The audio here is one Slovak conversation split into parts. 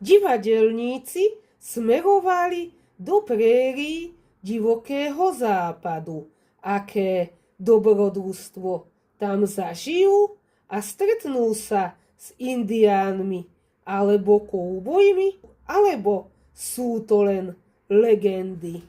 Divadelníci smerovali do prérií divokého západu. Aké dobrodružstvo tam zažijú a stretnú sa s indiánmi alebo koubojmi, alebo sú to len legendy.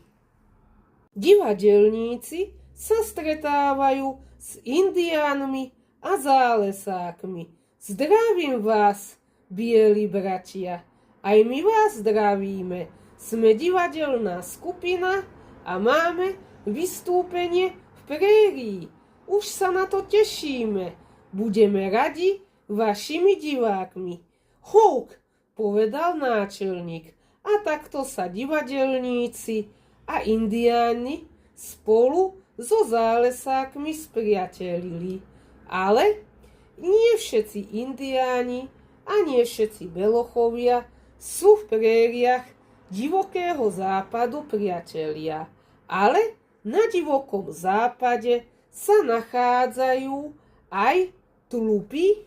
Divadelníci sa stretávajú s indiánmi a zálesákmi. Zdravím vás, bieli bratia. Aj my vás zdravíme. Sme divadelná skupina a máme vystúpenie v prérii. Už sa na to tešíme. Budeme radi vašimi divákmi. Houk, povedal náčelník. A takto sa divadelníci a indiáni spolu so zálesákmi spriatelili. Ale nie všetci indiáni a nie všetci belochovia sú v prériách divokého západu priatelia, ale na divokom západe sa nachádzajú aj tlupy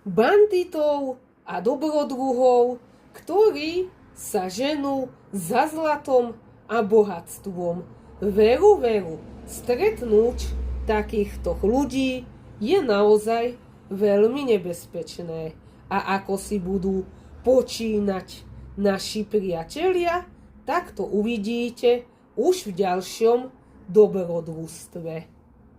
banditov a dobrodruhov, ktorí sa ženú za zlatom a bohatstvom. Veru, stretnúť takýchto ľudí je naozaj veľmi nebezpečné. A ako si budú počínať naši priatelia, tak to uvidíte už v ďalšom dobrodružstve.